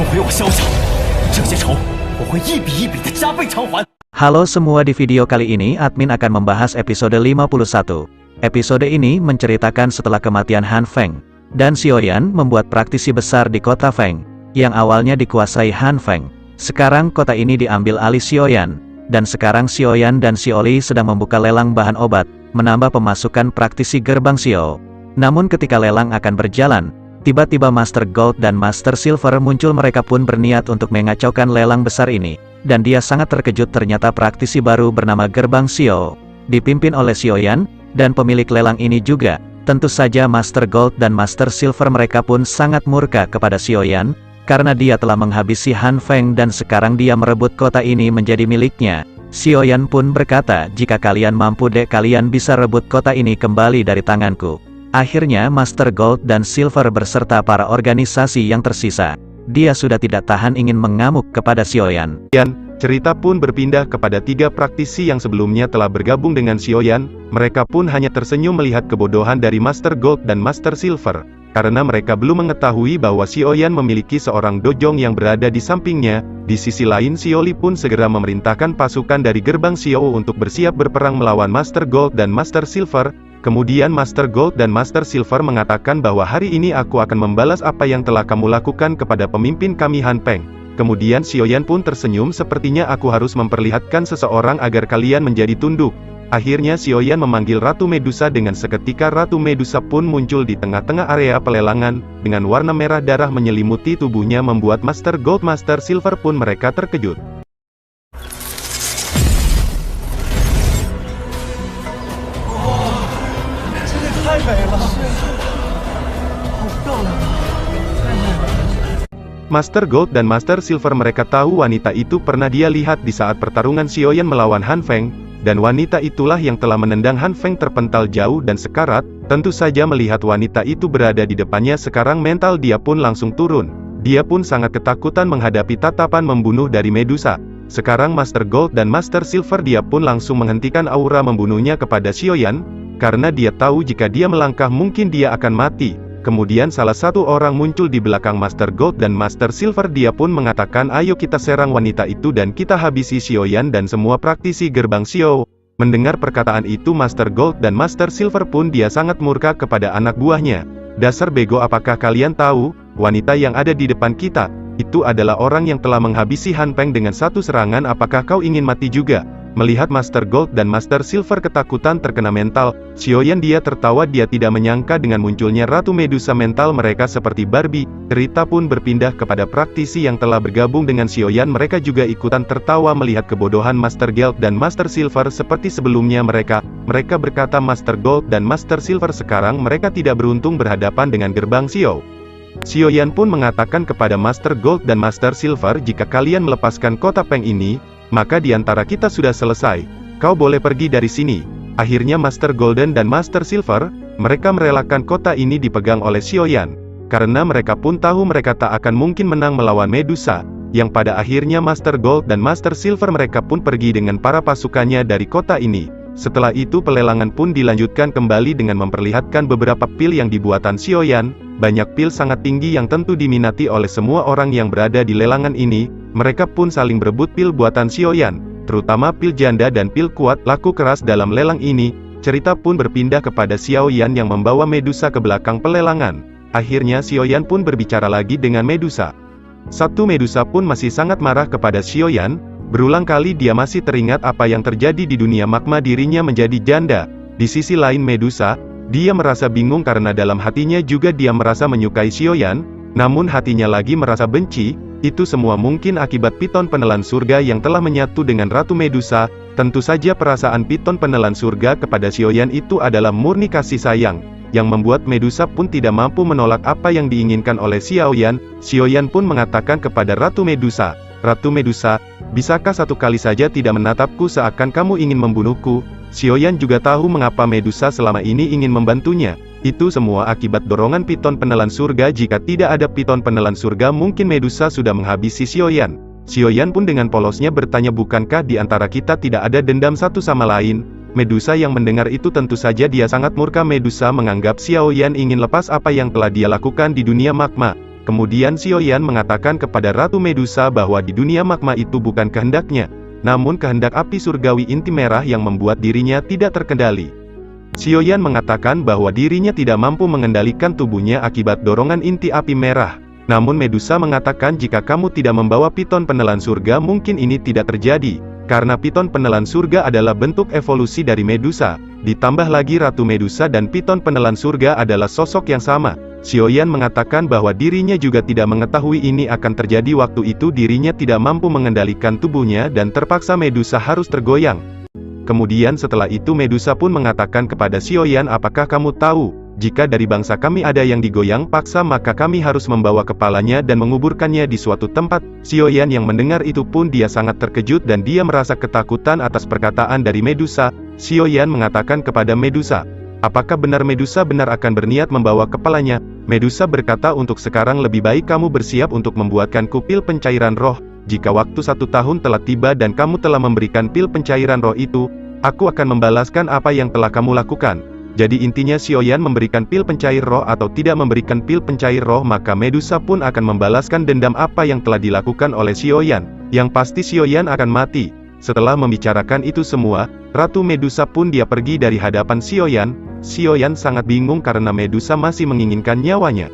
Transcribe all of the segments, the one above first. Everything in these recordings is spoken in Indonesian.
送回我萧家，这些仇我会一笔一笔的加倍偿还。 Halo semua, di video kali ini admin akan membahas episode 51. Episode ini menceritakan setelah kematian Han Feng dan Xiaoyan membuat praktisi besar di kota Feng, yang awalnya dikuasai Han Feng. Sekarang kota ini diambil alih Xiaoyan, dan sekarang Xiaoyan dan Xiaoli sedang membuka lelang bahan obat, menambah pemasukan praktisi gerbang Xiao. Namun ketika lelang akan berjalan, tiba-tiba Master Gold dan Master Silver muncul. Mereka pun berniat untuk mengacaukan lelang besar ini. Dan dia sangat terkejut ternyata praktisi baru bernama Gerbang Xiao, dipimpin oleh Xiaoyan, dan pemilik lelang ini juga. Tentu saja Master Gold dan Master Silver mereka pun sangat murka kepada Xiaoyan, karena dia telah menghabisi Han Feng dan sekarang dia merebut kota ini menjadi miliknya. Xiaoyan pun berkata, jika kalian mampu kalian bisa rebut kota ini kembali dari tanganku. Akhirnya Master Gold dan Silver berserta para organisasi yang tersisa. Dia sudah tidak tahan ingin mengamuk kepada Xiaoyan. Cerita pun berpindah kepada tiga praktisi yang sebelumnya telah bergabung dengan Xiaoyan. Mereka pun hanya tersenyum melihat kebodohan dari Master Gold dan Master Silver, karena mereka belum mengetahui bahwa Xiaoyan memiliki seorang dojong yang berada di sampingnya. Di sisi lain Xiaoli pun segera memerintahkan pasukan dari Gerbang Xiao untuk bersiap berperang melawan Master Gold dan Master Silver. Kemudian Master Gold dan Master Silver mengatakan bahwa hari ini aku akan membalas apa yang telah kamu lakukan kepada pemimpin kami Han Feng. Kemudian Xiaoyan pun tersenyum, sepertinya aku harus memperlihatkan seseorang agar kalian menjadi tunduk. Akhirnya Xiaoyan memanggil Ratu Medusa. Dengan seketika Ratu Medusa pun muncul di tengah-tengah area pelelangan, dengan warna merah darah menyelimuti tubuhnya membuat Master Gold Master Silver pun mereka terkejut. Master Gold dan Master Silver mereka tahu wanita itu pernah dia lihat di saat pertarungan Xiaoyan melawan Han Feng, dan wanita itulah yang telah menendang Han Feng terpental jauh dan sekarat. Tentu saja melihat wanita itu berada di depannya sekarang mental dia pun langsung turun. Dia pun sangat ketakutan menghadapi tatapan membunuh dari Medusa. Sekarang Master Gold dan Master Silver dia pun langsung menghentikan aura membunuhnya kepada Xiaoyan, karena dia tahu jika dia melangkah mungkin dia akan mati. Kemudian salah satu orang muncul di belakang Master Gold dan Master Silver. Dia pun mengatakan, ayo kita serang wanita itu dan kita habisi Xiaoyan dan semua praktisi Gerbang Xiao. Mendengar perkataan itu Master Gold dan Master Silver pun dia sangat murka kepada anak buahnya. Dasar bego, apakah kalian tahu, wanita yang ada di depan kita, itu adalah orang yang telah menghabisi Han Feng dengan satu serangan. Apakah kau ingin mati juga? Melihat Master Gold dan Master Silver ketakutan terkena mental, Xiaoyan dia tertawa. Dia tidak menyangka dengan munculnya Ratu Medusa mental mereka seperti Barbie. Cerita pun berpindah kepada praktisi yang telah bergabung dengan Xiaoyan. Mereka juga ikutan tertawa melihat kebodohan Master Gold dan Master Silver seperti sebelumnya mereka berkata, Master Gold dan Master Silver sekarang mereka tidak beruntung berhadapan dengan Gerbang Xiao. Xiaoyan pun mengatakan kepada Master Gold dan Master Silver, jika kalian melepaskan kota Feng ini, maka di antara kita sudah selesai. Kau boleh pergi dari sini. Akhirnya Master Golden dan Master Silver, mereka merelakan kota ini dipegang oleh Xiaoyan, karena mereka pun tahu mereka tak akan mungkin menang melawan Medusa. Yang pada akhirnya Master Gold dan Master Silver mereka pun pergi dengan para pasukannya dari kota ini. Setelah itu pelelangan pun dilanjutkan kembali dengan memperlihatkan beberapa pil yang dibuatan Xiaoyan. Banyak pil sangat tinggi yang tentu diminati oleh semua orang yang berada di lelangan ini. Mereka pun saling berebut pil buatan Xiaoyan, terutama pil janda dan pil kuat laku keras dalam lelang ini. Cerita pun berpindah kepada Xiaoyan yang membawa Medusa ke belakang pelelangan. Akhirnya Xiaoyan pun berbicara lagi dengan Medusa. Satu Medusa pun masih sangat marah kepada Xiaoyan. Berulang kali dia masih teringat apa yang terjadi di dunia magma, dirinya menjadi janda. Di sisi lain Medusa, dia merasa bingung karena dalam hatinya juga dia merasa menyukai Xiaoyan, namun hatinya lagi merasa benci. Itu semua mungkin akibat piton penelan surga yang telah menyatu dengan Ratu Medusa. Tentu saja perasaan piton penelan surga kepada Xiaoyan itu adalah murni kasih sayang, yang membuat Medusa pun tidak mampu menolak apa yang diinginkan oleh Xiaoyan. Xiaoyan pun mengatakan kepada Ratu Medusa, Ratu Medusa, bisakah satu kali saja tidak menatapku seakan kamu ingin membunuhku? Xiaoyan juga tahu mengapa Medusa selama ini ingin membantunya. Itu semua akibat dorongan piton penelan surga. Jika tidak ada piton penelan surga mungkin Medusa sudah menghabisi Xiaoyan. Xiaoyan pun dengan polosnya bertanya, bukankah di antara kita tidak ada dendam satu sama lain? Medusa yang mendengar itu tentu saja dia sangat murka. Medusa menganggap Xiaoyan ingin lepas apa yang telah dia lakukan di dunia magma. Kemudian Xiaoyan mengatakan kepada Ratu Medusa bahwa di dunia magma itu bukan kehendaknya, namun kehendak api surgawi inti merah yang membuat dirinya tidak terkendali. Xiaoyan mengatakan bahwa dirinya tidak mampu mengendalikan tubuhnya akibat dorongan inti api merah. Namun Medusa mengatakan jika kamu tidak membawa piton penelan surga mungkin ini tidak terjadi, karena piton penelan surga adalah bentuk evolusi dari Medusa. Ditambah lagi Ratu Medusa dan piton penelan surga adalah sosok yang sama. Xiaoyan mengatakan bahwa dirinya juga tidak mengetahui ini akan terjadi. Waktu itu dirinya tidak mampu mengendalikan tubuhnya dan terpaksa Medusa harus tergoyang. Kemudian setelah itu Medusa pun mengatakan kepada Xiaoyan, apakah kamu tahu, jika dari bangsa kami ada yang digoyang paksa maka kami harus membawa kepalanya dan menguburkannya di suatu tempat. Xiaoyan yang mendengar itu pun dia sangat terkejut dan dia merasa ketakutan atas perkataan dari Medusa. Xiaoyan mengatakan kepada Medusa, apakah benar Medusa benar akan berniat membawa kepalanya? Medusa berkata, untuk sekarang lebih baik kamu bersiap untuk membuatkanku pil pencairan roh. Jika waktu 1 tahun telah tiba dan kamu telah memberikan pil pencairan roh itu, aku akan membalaskan apa yang telah kamu lakukan. Jadi intinya Xiaoyan memberikan pil pencair roh atau tidak memberikan pil pencair roh, maka Medusa pun akan membalaskan dendam apa yang telah dilakukan oleh Xiaoyan. Yang pasti Xiaoyan akan mati. Setelah membicarakan itu semua, Ratu Medusa pun dia pergi dari hadapan Xiaoyan. Xiaoyan sangat bingung karena Medusa masih menginginkan nyawanya.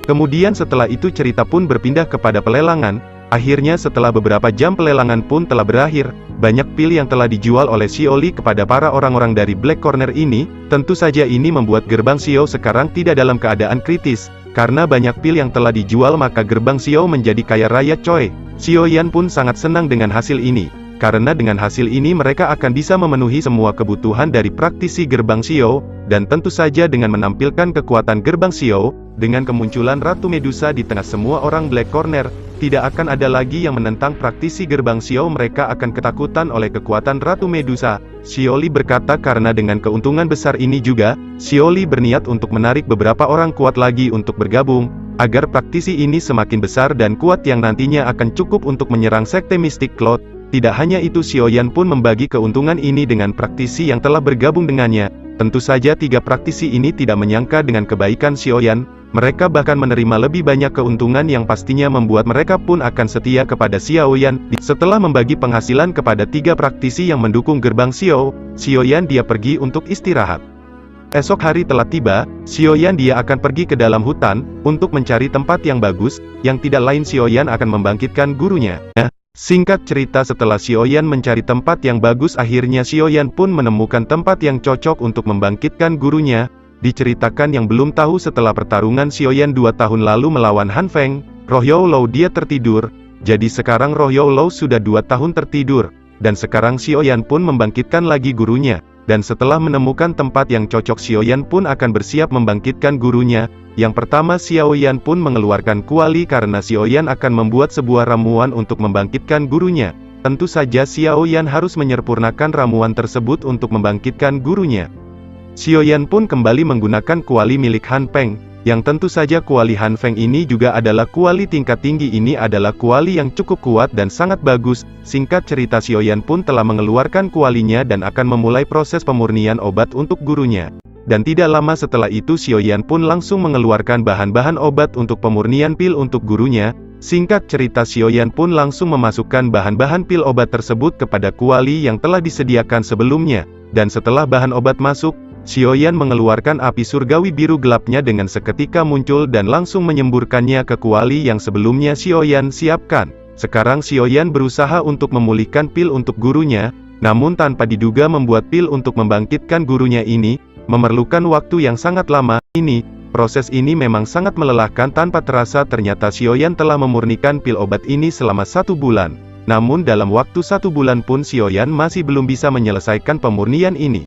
Kemudian setelah itu cerita pun berpindah kepada pelelangan. Akhirnya setelah beberapa jam pelelangan pun telah berakhir. Banyak pil yang telah dijual oleh Xiaoli kepada para orang-orang dari Black Corner ini. Tentu saja ini membuat gerbang Xiao sekarang tidak dalam keadaan kritis. Karena banyak pil yang telah dijual maka gerbang Xiao menjadi kaya raya coy. Xiaoyan pun sangat senang dengan hasil ini. Karena dengan hasil ini mereka akan bisa memenuhi semua kebutuhan dari praktisi gerbang Xiao, dan tentu saja dengan menampilkan kekuatan gerbang Xiao, dengan kemunculan Ratu Medusa di tengah semua orang Black Corner, tidak akan ada lagi yang menentang praktisi gerbang Xiao. Mereka akan ketakutan oleh kekuatan Ratu Medusa. Xiaoli berkata karena dengan keuntungan besar ini juga, Xiaoli berniat untuk menarik beberapa orang kuat lagi untuk bergabung, agar praktisi ini semakin besar dan kuat yang nantinya akan cukup untuk menyerang sekte Mystic Cloud. Tidak hanya itu, Xiaoyan pun membagi keuntungan ini dengan praktisi yang telah bergabung dengannya. Tentu saja 3 praktisi ini tidak menyangka dengan kebaikan Xiaoyan. Mereka bahkan menerima lebih banyak keuntungan yang pastinya membuat mereka pun akan setia kepada Xiaoyan. Setelah membagi penghasilan kepada 3 praktisi yang mendukung gerbang Xiao, Xiaoyan dia pergi untuk istirahat. Esok hari telah tiba, Xiaoyan dia akan pergi ke dalam hutan, untuk mencari tempat yang bagus, yang tidak lain Xiaoyan akan membangkitkan gurunya. Singkat cerita, setelah Xiaoyan mencari tempat yang bagus, akhirnya Xiaoyan pun menemukan tempat yang cocok untuk membangkitkan gurunya. Diceritakan yang belum tahu, setelah pertarungan Xiaoyan 2 tahun lalu melawan Han Feng, Roh Yao Lao dia tertidur. Jadi sekarang Roh Yao Lao sudah 2 tahun tertidur. Dan sekarang Xiaoyan pun membangkitkan lagi gurunya. Dan setelah menemukan tempat yang cocok, Xiaoyan pun akan bersiap membangkitkan gurunya. Yang pertama, Xiaoyan pun mengeluarkan kuali karena Xiaoyan akan membuat sebuah ramuan untuk membangkitkan gurunya. Tentu saja Xiaoyan harus menyempurnakan ramuan tersebut untuk membangkitkan gurunya. Xiaoyan pun kembali menggunakan kuali milik Han Feng, yang tentu saja kuali Han Feng ini juga adalah kuali tingkat tinggi. Ini adalah kuali yang cukup kuat dan sangat bagus. Singkat cerita, Xiaoyan pun telah mengeluarkan kualinya dan akan memulai proses pemurnian obat untuk gurunya. Dan tidak lama setelah itu Xiaoyan pun langsung mengeluarkan bahan-bahan obat untuk pemurnian pil untuk gurunya. Singkat cerita, Xiaoyan pun langsung memasukkan bahan-bahan pil obat tersebut kepada kuali yang telah disediakan sebelumnya. Dan setelah bahan obat masuk, Xiaoyan mengeluarkan api surgawi biru gelapnya dengan seketika muncul dan langsung menyemburkannya ke kuali yang sebelumnya Xiaoyan siapkan. Sekarang Xiaoyan berusaha untuk memulihkan pil untuk gurunya, namun tanpa diduga membuat pil untuk membangkitkan gurunya ini memerlukan waktu yang sangat lama. Proses ini memang sangat melelahkan. Tanpa terasa ternyata Xiaoyan telah memurnikan pil obat ini selama 1 bulan. Namun dalam waktu 1 bulan pun Xiaoyan masih belum bisa menyelesaikan pemurnian ini.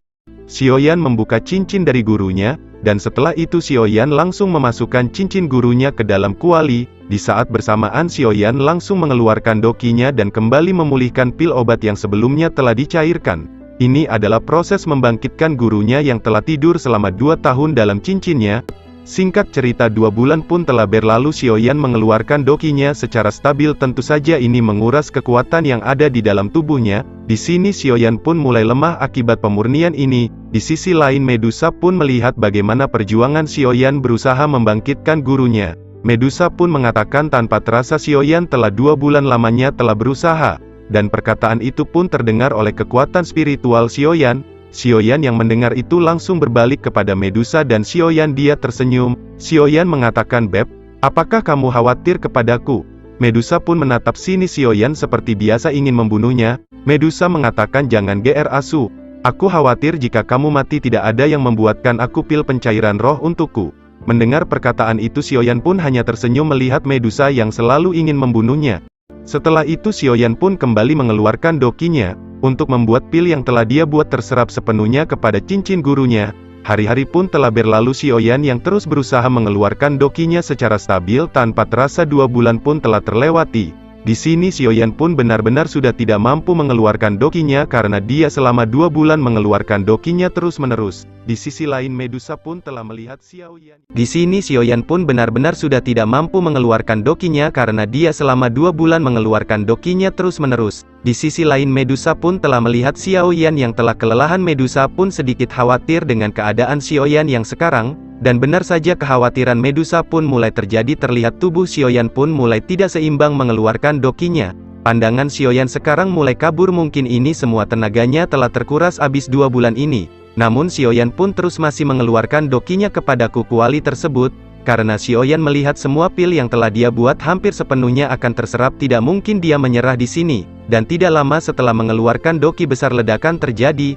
Xiaoyan membuka cincin dari gurunya, dan setelah itu Xiaoyan langsung memasukkan cincin gurunya ke dalam kuali. Di saat bersamaan Xiaoyan langsung mengeluarkan dokinya dan kembali memulihkan pil obat yang sebelumnya telah dicairkan. Ini adalah proses membangkitkan gurunya yang telah tidur selama 2 tahun dalam cincinnya. Singkat cerita, 2 bulan pun telah berlalu. Xiaoyan mengeluarkan dokinya secara stabil. Tentu saja ini menguras kekuatan yang ada di dalam tubuhnya. Di sini Xiaoyan pun mulai lemah akibat pemurnian ini. Di sisi lain Medusa pun melihat bagaimana perjuangan Xiaoyan berusaha membangkitkan gurunya. Medusa pun mengatakan tanpa terasa Xiaoyan telah 2 bulan lamanya telah berusaha, dan perkataan itu pun terdengar oleh kekuatan spiritual Xiaoyan. Xiaoyan yang mendengar itu langsung berbalik kepada Medusa dan Xiaoyan dia tersenyum. Xiaoyan mengatakan, "Beb, apakah kamu khawatir kepadaku?" Medusa pun menatap sini Xiaoyan seperti biasa ingin membunuhnya. Medusa mengatakan, "Jangan GR asu. Aku khawatir jika kamu mati tidak ada yang membuatkan aku pil pencairan roh untukku." Mendengar perkataan itu Xiaoyan pun hanya tersenyum melihat Medusa yang selalu ingin membunuhnya. Setelah itu Xiaoyan pun kembali mengeluarkan dokinya, untuk membuat pil yang telah dia buat terserap sepenuhnya kepada cincin gurunya. Hari-hari pun telah berlalu Xiaoyan yang terus berusaha mengeluarkan dokinya secara stabil tanpa terasa 2 bulan pun telah terlewati. Di sini Xiaoyan pun benar-benar sudah tidak mampu mengeluarkan dokinya karena dia selama 2 bulan mengeluarkan dokinya terus-menerus. Di sisi lain Medusa pun telah melihat Xiaoyan. Di sini Xiaoyan pun benar-benar sudah tidak mampu mengeluarkan dokinya karena dia selama 2 bulan mengeluarkan dokinya terus-menerus. Di sisi lain Medusa pun telah melihat Xiaoyan yang telah kelelahan. Medusa pun sedikit khawatir dengan keadaan Xiaoyan yang sekarang. Dan benar saja kekhawatiran Medusa pun mulai terjadi. Terlihat tubuh Xiaoyan pun mulai tidak seimbang mengeluarkan dokinya. Pandangan Xiaoyan sekarang mulai kabur. Mungkin ini semua tenaganya telah terkuras habis 2 bulan ini. Namun Xiaoyan pun terus masih mengeluarkan dokinya kepada kuali tersebut. Karena Xiaoyan melihat semua pil yang telah dia buat hampir sepenuhnya akan terserap. Tidak mungkin dia menyerah di sini. Dan tidak lama setelah mengeluarkan doki besar ledakan terjadi.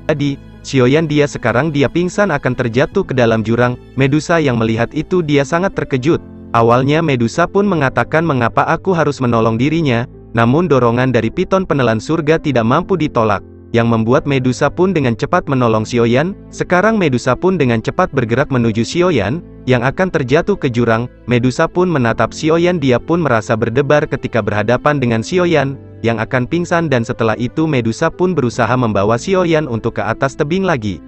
Jadi, Xiaoyan dia sekarang dia pingsan akan terjatuh ke dalam jurang. Medusa yang melihat itu dia sangat terkejut. Awalnya Medusa pun mengatakan mengapa aku harus menolong dirinya, namun dorongan dari piton penelan surga tidak mampu ditolak, yang membuat Medusa pun dengan cepat menolong Xiaoyan. Sekarang Medusa pun dengan cepat bergerak menuju Xiaoyan, yang akan terjatuh ke jurang. Medusa pun menatap Xiaoyan, dia pun merasa berdebar ketika berhadapan dengan Xiaoyan yang akan pingsan, dan setelah itu Medusa pun berusaha membawa Xiaoyan untuk ke atas tebing lagi.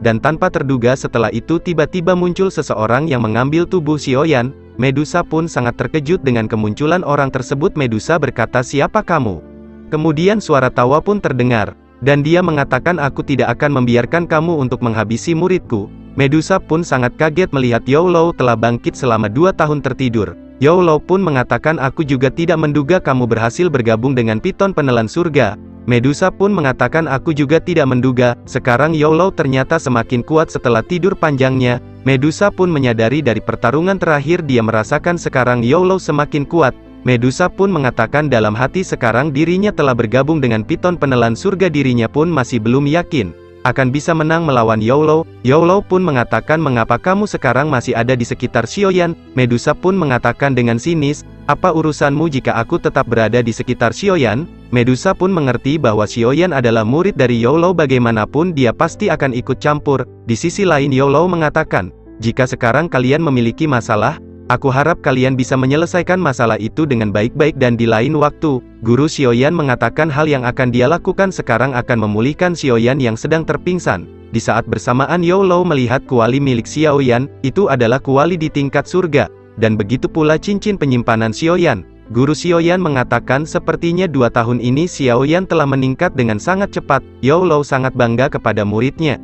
Dan tanpa terduga setelah itu tiba-tiba muncul seseorang yang mengambil tubuh Xiaoyan. Medusa pun sangat terkejut dengan kemunculan orang tersebut. Medusa berkata, "Siapa kamu?" Kemudian suara tawa pun terdengar, dan dia mengatakan, "Aku tidak akan membiarkan kamu untuk menghabisi muridku." Medusa pun sangat kaget melihat Youlo telah bangkit selama 2 tahun tertidur. Youlo pun mengatakan, "Aku juga tidak menduga kamu berhasil bergabung dengan piton penelan surga." Medusa pun mengatakan, "Aku juga tidak menduga." Sekarang Youlo ternyata semakin kuat setelah tidur panjangnya. Medusa pun menyadari dari pertarungan terakhir dia merasakan sekarang Youlo semakin kuat. Medusa pun mengatakan dalam hati sekarang dirinya telah bergabung dengan piton penelan surga. Dirinya pun masih belum yakin akan bisa menang melawan Youlo. Youlo pun mengatakan, "Mengapa kamu sekarang masih ada di sekitar Xiaoyan?" Medusa pun mengatakan dengan sinis, "Apa urusanmu jika aku tetap berada di sekitar Xiaoyan?" Medusa pun mengerti bahwa Xiaoyan adalah murid dari Youlo, bagaimanapun dia pasti akan ikut campur. Di sisi lain Youlo mengatakan, "Jika sekarang kalian memiliki masalah, aku harap kalian bisa menyelesaikan masalah itu dengan baik-baik dan di lain waktu." Guru Xiaoyan mengatakan hal yang akan dia lakukan sekarang akan memulihkan Xiaoyan yang sedang terpingsan. Di saat bersamaan Youlo melihat kuali milik Xiaoyan, itu adalah kuali di tingkat surga, dan begitu pula cincin penyimpanan Xiaoyan. Guru Xiaoyan mengatakan sepertinya 2 tahun ini Xiaoyan telah meningkat dengan sangat cepat. Youlo sangat bangga kepada muridnya.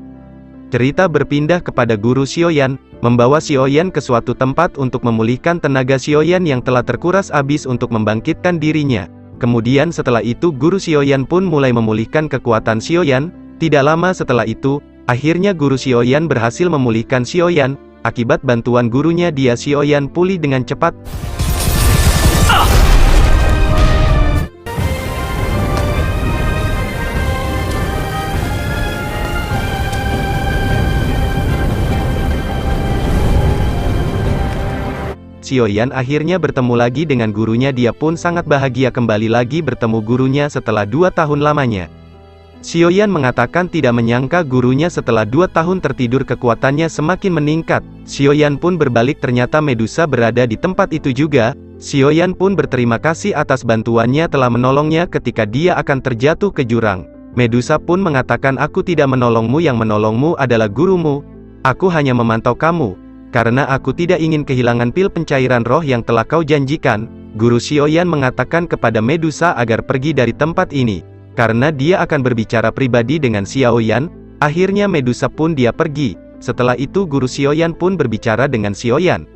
Cerita berpindah kepada guru Xiaoyan, membawa Xiaoyan ke suatu tempat untuk memulihkan tenaga Xiaoyan yang telah terkuras habis untuk membangkitkan dirinya. Kemudian setelah itu guru Xiaoyan pun mulai memulihkan kekuatan Xiaoyan. Tidak lama setelah itu, akhirnya guru Xiaoyan berhasil memulihkan Xiaoyan. Akibat bantuan gurunya dia Xiaoyan pulih dengan cepat. Xiaoyan akhirnya bertemu lagi dengan gurunya. Dia pun sangat bahagia kembali lagi bertemu gurunya setelah 2 tahun lamanya. Xiaoyan mengatakan tidak menyangka gurunya setelah 2 tahun tertidur kekuatannya semakin meningkat. Xiaoyan pun berbalik, ternyata Medusa berada di tempat itu juga. Xiaoyan pun berterima kasih atas bantuannya telah menolongnya ketika dia akan terjatuh ke jurang. Medusa pun mengatakan, "Aku tidak menolongmu, yang menolongmu adalah gurumu. Aku hanya memantau kamu. Karena aku tidak ingin kehilangan pil pencairan roh yang telah kau janjikan." Guru Xiaoyan mengatakan kepada Medusa agar pergi dari tempat ini, karena dia akan berbicara pribadi dengan Xiaoyan. Akhirnya Medusa pun dia pergi. Setelah itu Guru Xiaoyan pun berbicara dengan Xiaoyan.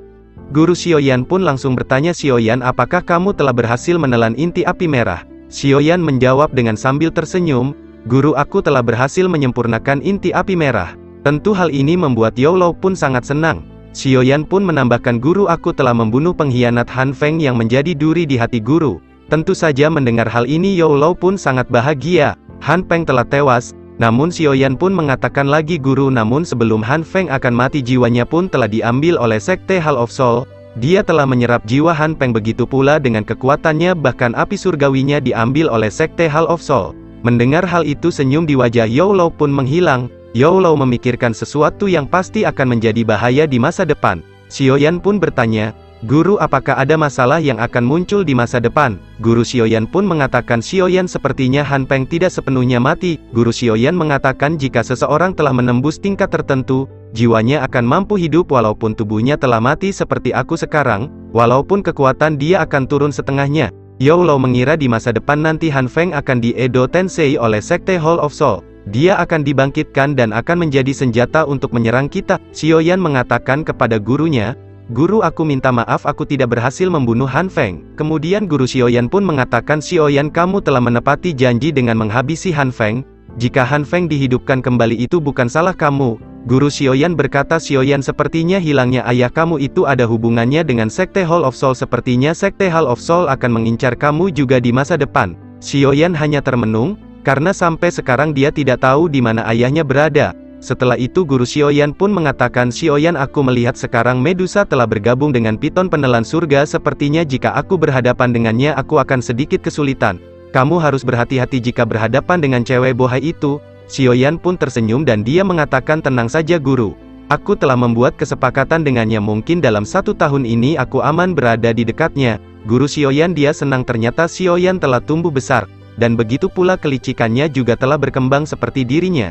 Guru Xiaoyan pun langsung bertanya, Xiaoyan, apakah kamu telah berhasil menelan inti api merah? Xiaoyan menjawab dengan sambil tersenyum, Guru, aku telah berhasil menyempurnakan inti api merah. Tentu hal ini membuat Youlo pun sangat senang. Xiaoyan pun menambahkan, Guru, aku telah membunuh pengkhianat Han Feng yang menjadi duri di hati Guru. Tentu saja mendengar hal ini Youlo pun sangat bahagia. Han Feng telah tewas. Namun Xiaoyan pun mengatakan lagi, Guru, namun sebelum Han Feng akan mati jiwanya pun telah diambil oleh Sekte Hall of Soul. Dia telah menyerap jiwa Han Feng, begitu pula dengan kekuatannya, bahkan api surgawinya diambil oleh Sekte Hall of Soul. Mendengar hal itu senyum di wajah Youlo pun menghilang. Youlo memikirkan sesuatu yang pasti akan menjadi bahaya di masa depan. Xiaoyan pun bertanya, Guru, apakah ada masalah yang akan muncul di masa depan? Guru Xiaoyan pun mengatakan, Xiaoyan, sepertinya Han Feng tidak sepenuhnya mati. Guru Xiaoyan mengatakan jika seseorang telah menembus tingkat tertentu, jiwanya akan mampu hidup walaupun tubuhnya telah mati seperti aku sekarang, walaupun kekuatan dia akan turun setengahnya. Youlo mengira di masa depan nanti Han Feng akan di Edo Tensei oleh Sekte Hall of Soul. Dia akan dibangkitkan dan akan menjadi senjata untuk menyerang kita. Xiaoyan mengatakan kepada gurunya, Guru, aku minta maaf aku tidak berhasil membunuh Han Feng. Kemudian Guru Xiaoyan pun mengatakan, Xiaoyan, kamu telah menepati janji dengan menghabisi Han Feng. Jika Han Feng dihidupkan kembali itu bukan salah kamu. Guru Xiaoyan berkata, Xiaoyan, sepertinya hilangnya ayah kamu itu ada hubungannya dengan Sekte Hall of Soul. Sepertinya Sekte Hall of Soul akan mengincar kamu juga di masa depan. Xiaoyan hanya termenung, karena sampai sekarang dia tidak tahu di mana ayahnya berada. Setelah itu Guru Xiaoyan pun mengatakan, Xiaoyan, aku melihat sekarang Medusa telah bergabung dengan Piton Penelan Surga. Sepertinya jika aku berhadapan dengannya aku akan sedikit kesulitan. Kamu harus berhati-hati jika berhadapan dengan cewek bohai itu. Xiaoyan pun tersenyum dan dia mengatakan, tenang saja Guru. Aku telah membuat kesepakatan dengannya, mungkin dalam 1 tahun ini aku aman berada di dekatnya. Guru Xiaoyan dia senang, ternyata Xiaoyan telah tumbuh besar. Dan begitu pula kelicikannya juga telah berkembang seperti dirinya.